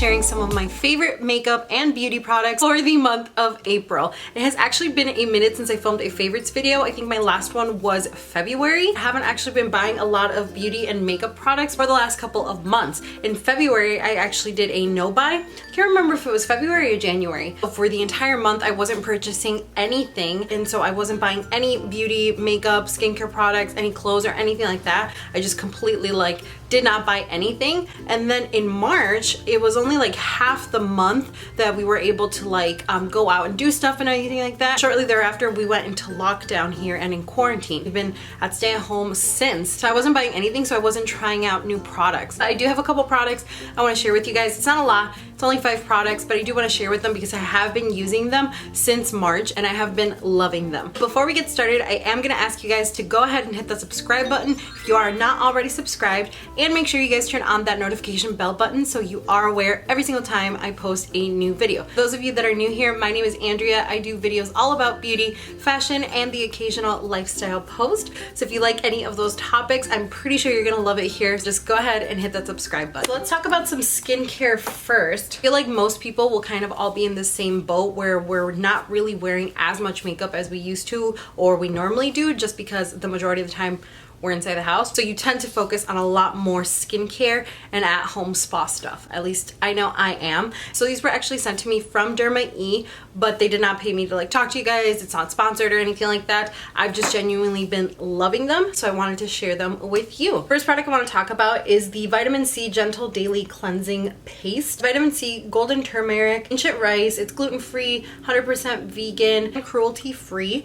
sharing some of my favorite makeup and beauty products for the month of April. It has actually been a minute since I filmed a favorites video. I think my last one was February. I haven't actually been buying a lot of beauty and makeup products for the last couple of months. In February, I actually did a no buy. I can't remember if it was February or January. But for the entire month, I wasn't purchasing anything, and so I wasn't buying any beauty, makeup, skincare products, any clothes or anything like that. I just completely like did not buy anything. And then in March, it was only like half the month that we were able to like go out and do stuff and anything like that. Shortly thereafter, we went into lockdown here and in quarantine. We've been at stay at home since. So I wasn't buying anything, so I wasn't trying out new products. I do have a couple products I want to share with you guys. It's not a lot. It's only 5 products, but I do want to share with them because I have been using them since March and I have been loving them. Before we get started, I am going to ask you guys to go ahead and hit the subscribe button if you are not already subscribed, and make sure you guys turn on that notification bell button so you are aware every single time I post a new video. For those of you that are new here, my name is Andrea. I do videos all about beauty, fashion, and the occasional lifestyle post. So if you like any of those topics, I'm pretty sure you're gonna love it here. Just go ahead and hit that subscribe button. So let's talk about some skincare first. I feel like most people will kind of all be in the same boat where we're not really wearing as much makeup as we used to or we normally do, just because the majority of the time we're inside the house. So you tend to focus on a lot more skincare and at-home spa stuff. At least I know I am. So these were actually sent to me from Derma E, but they did not pay me to like talk to you guys. It's not sponsored or anything like that. I've just genuinely been loving them, so I wanted to share them with you. First product I want to talk about is the Vitamin C Gentle Daily Cleansing Paste. Vitamin C, golden turmeric, ancient rice. It's gluten-free, 100% vegan, and cruelty-free.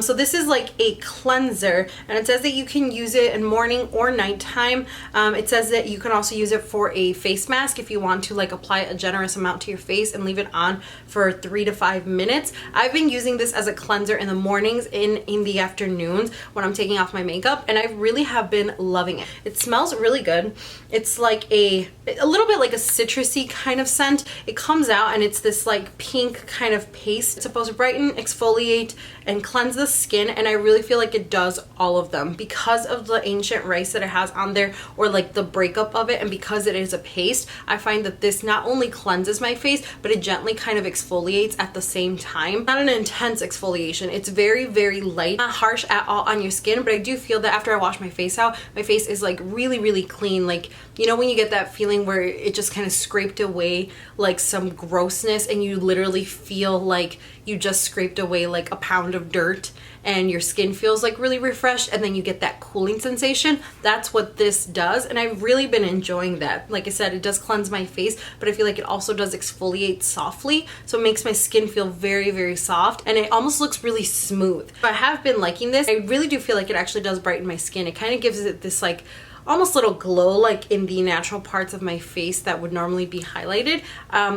So this is like a cleanser, and it says that you can use it in morning or nighttime. It says that you can also use it for a face mask if you want to like apply a generous amount to your face and leave it on for 3 to 5 minutes. I've been using this as a cleanser in the mornings, in the afternoons when I'm taking off my makeup, and I really have been loving it. It smells really good. It's like a little bit like a citrusy kind of scent. It comes out and it's this like pink kind of paste. It's supposed to brighten, exfoliate, and cleanse the skin, and I really feel like it does all of them because of the ancient rice that it has on there, or like the breakup of it, and because it is a paste, I find that this not only cleanses my face, but it gently kind of exfoliates at the same time. Not an intense exfoliation. It's very, very light, not harsh at all on your skin, but I do feel that after I wash my face out, my face is like really, really clean. Like, you know when you get that feeling where it just kind of scraped away like some grossness, and you literally feel like you just scraped away like a pound of dirt, and your skin feels like really refreshed, and then you get that cooling sensation. That's what this does, and I've really been enjoying that. Like I said, it does cleanse my face, but I feel like it also does exfoliate softly, so it makes my skin feel very, very soft, and it almost looks really smooth. I have been liking this. I really do feel like it actually does brighten my skin. It kind of gives it this like almost little glow like in the natural parts of my face that would normally be highlighted.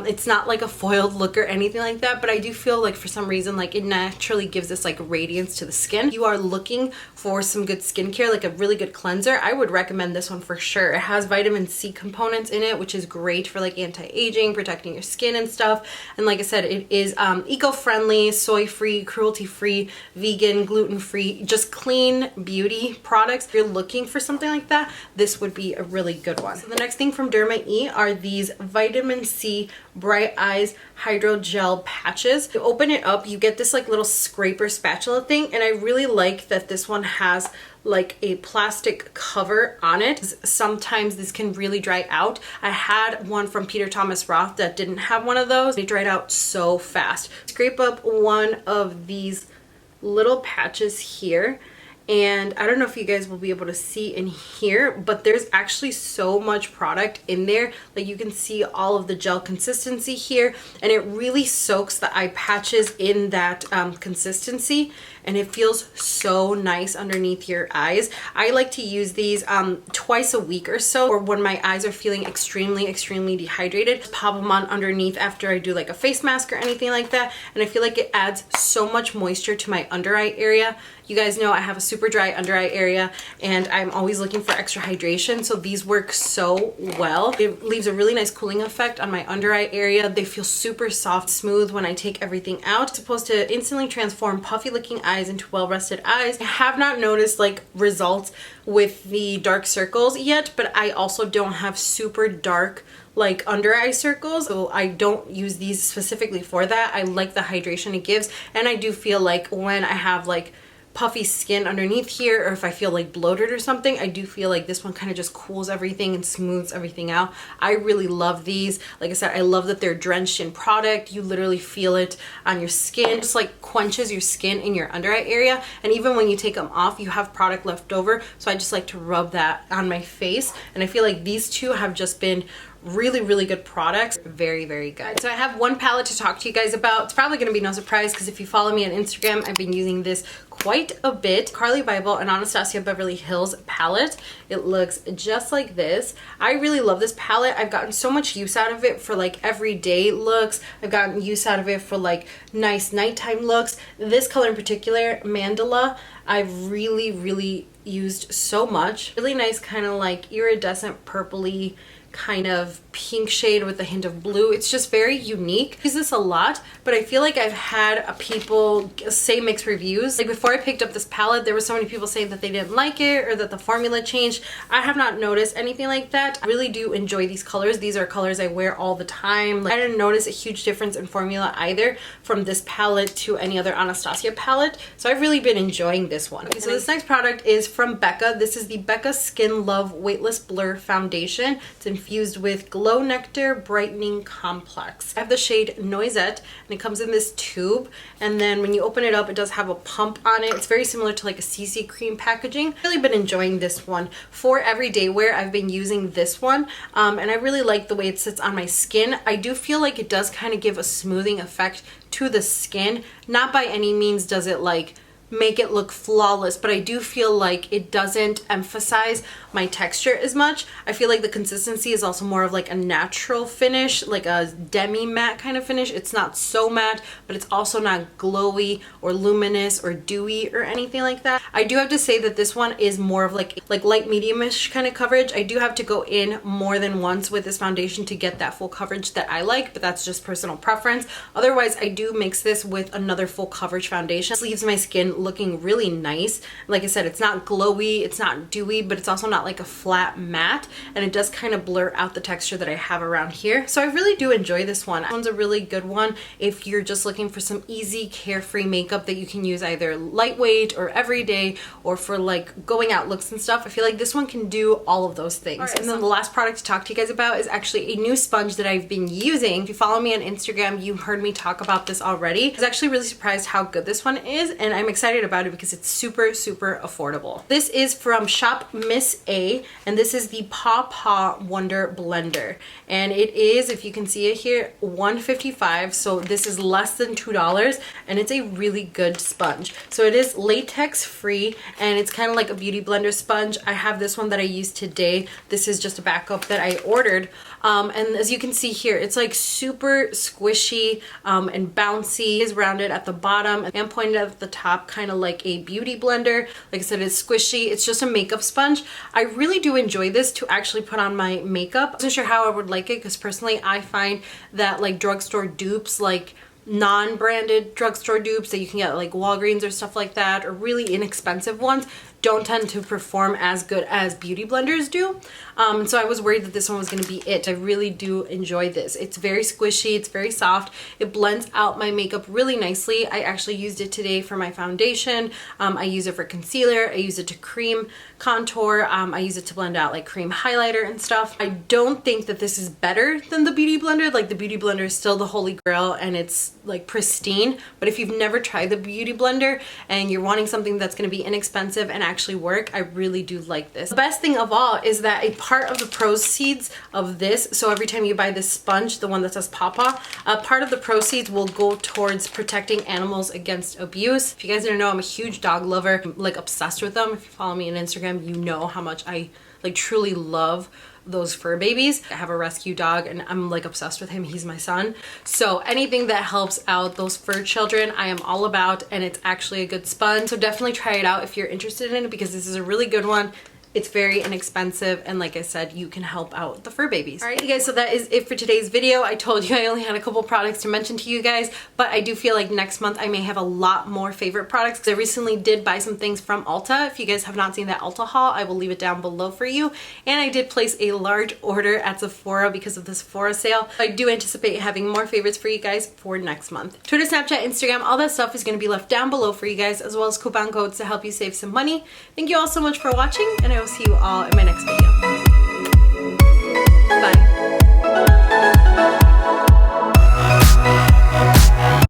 It's not like a foiled look or anything like that, but I do feel like for some reason like it naturally gives this like radiance to the skin. You are looking for some good skincare, like a really good cleanser, I would recommend this one for sure. It has vitamin C components in it, which is great for like anti-aging, protecting your skin and stuff. And like I said, it is eco-friendly, soy-free, cruelty-free, vegan, gluten-free, just clean beauty products. If you're looking for something like that, this would be a really good one. So the next thing from Derma E are these Vitamin C Bright Eyes Hydrogel Patches. You open it up, you get this like little scraper spatula thing, and I really like that this one has like a plastic cover on it. Sometimes this can really dry out. I had one from Peter Thomas Roth that didn't have one of those. They dried out so fast. Scrape up one of these little patches here, and I don't know if you guys will be able to see in here, but there's actually so much product in there. Like you can see all of the gel consistency here, and it really soaks the eye patches in that consistency, and it feels so nice underneath your eyes. I like to use these twice a week or so, or when my eyes are feeling extremely, extremely dehydrated. Pop them on underneath after I do like a face mask or anything like that, and I feel like it adds so much moisture to my under eye area. You guys know I have a super super dry under eye area and I'm always looking for extra hydration, so these work so well. It leaves a really nice cooling effect on my under eye area. They feel super soft, smooth when I take everything out. It's supposed to instantly transform puffy looking eyes into well-rested eyes. I have not noticed like results with the dark circles yet, but I also don't have super dark like under eye circles, so I don't use these specifically for that. I like the hydration it gives, and I do feel like when I have like puffy skin underneath here, or if I feel like bloated or something, I do feel like this one kind of just cools everything and smooths everything out. I really love these. Like I said, I love that they're drenched in product. You literally feel it on your skin. It just like quenches your skin in your under eye area, and even when you take them off, you have product left over, so I just like to rub that on my face, and I feel like these two have just been really good products. Very good. So I have one palette to talk to you guys about. It's probably gonna be no surprise because if you follow me on Instagram, I've been using this quite a bit. Carli Bybel and Anastasia Beverly Hills palette. It looks just like this. I really love this palette. I've gotten so much use out of it for like everyday looks. I've gotten use out of it for like nice nighttime looks. This color in particular, Mandala, I've really used so much. Really nice kind of like iridescent purpley kind of pink shade with a hint of blue. It's just very unique. I use this a lot, but I feel like I've had people say mixed reviews. Like before I picked up this palette, there were so many people saying that they didn't like it or that the formula changed. I have not noticed anything like that. I really do enjoy these colors. These are colors I wear all the time. Like, I didn't notice a huge difference in formula either from this palette to any other Anastasia palette. So I've really been enjoying this one. Okay, so this next product is from Becca. This is the Becca Skin Love Weightless Blur Foundation. It's infused with Glow Nectar Brightening Complex. I have the shade Noisette, and it comes in this tube, and then when you open it up, it does have a pump on it. It's very similar to like a CC cream packaging. Really been enjoying this one. For everyday wear, I've been using this one, and I really like the way it sits on my skin. I do feel like it does kind of give a smoothing effect to the skin. Not by any means does it like make it look flawless, but I do feel like it doesn't emphasize my texture as much. I feel like the consistency is also more of like a natural finish, like a demi matte kind of finish. It's not so matte, but it's also not glowy or luminous or dewy or anything like that. I do have to say that this one is more of like light medium-ish kind of coverage. I do have to go in more than once with this foundation to get that full coverage that I like, but that's just personal preference. Otherwise, I do mix this with another full coverage foundation. This leaves my skin looking really nice. Like I said, it's not glowy, it's not dewy, but it's also not like a flat matte, and it does kind of blur out the texture that I have around here. So I really do enjoy this one. This one's a really good one if you're just looking for some easy, carefree makeup that you can use either lightweight or everyday or for like going out looks and stuff. I feel like this one can do all of those things. Right, and then the last product to talk to you guys about is actually a new sponge that I've been using. If you follow me on Instagram, you heard me talk about this already. I was actually really surprised how good this one is, and I'm excited about it because it's super affordable. This is from Shop Miss A, and this is the Paw Paw Wonder Blender, and it is, if you can see it here, $1.55, so this is less than $2, and it's a really good sponge. So it is latex free, and it's kind of like a beauty blender sponge. I have this one that I used today. This is just a backup that I ordered, and as you can see here, it's like super squishy and bouncy. It is rounded at the bottom and pointed at the top, kind of like a beauty blender. Like I said, it's squishy. It's just a makeup sponge. I really do enjoy this to actually put on my makeup. I wasn't sure how I would like it because personally I find that like drugstore dupes, like non-branded drugstore dupes that you can get at like Walgreens or stuff like that, or really inexpensive ones, don't tend to perform as good as beauty blenders do. So I was worried that this one was going to be it. I really do enjoy this. It's very squishy, it's very soft, it blends out my makeup really nicely. I actually used it today for my foundation. I use it for concealer, I use it to cream contour, I use it to blend out like cream highlighter and stuff. I don't think that this is better than the beauty blender. Like the beauty blender is still the holy grail and it's like pristine, but if you've never tried the beauty blender and you're wanting something that's going to be inexpensive and actually work, I really do like this. The best thing of all is that a part of the proceeds of this, so every time you buy this sponge, the one that says Papa, part of the proceeds will go towards protecting animals against abuse. If you guys didn't know, I'm a huge dog lover. I'm like obsessed with them. If you follow me on Instagram, you know how much I like truly love those fur babies. I have a rescue dog and I'm like obsessed with him. He's my son. So anything that helps out those fur children, I am all about, and it's actually a good sponge. So definitely try it out if you're interested in it, because this is a really good one. It's very inexpensive, and like I said, you can help out the fur babies. All right, you guys, so that is it for today's video. I told you I only had a couple products to mention to you guys, but I do feel like next month I may have a lot more favorite products, because I recently did buy some things from Ulta. If you guys have not seen that Ulta haul, I will leave it down below for you. And I did place a large order at Sephora because of the Sephora sale. I do anticipate having more favorites for you guys for next month. Twitter, Snapchat, Instagram, all that stuff is going to be left down below for you guys, as well as coupon codes to help you save some money. Thank you all so much for watching, and I will see you all in my next video.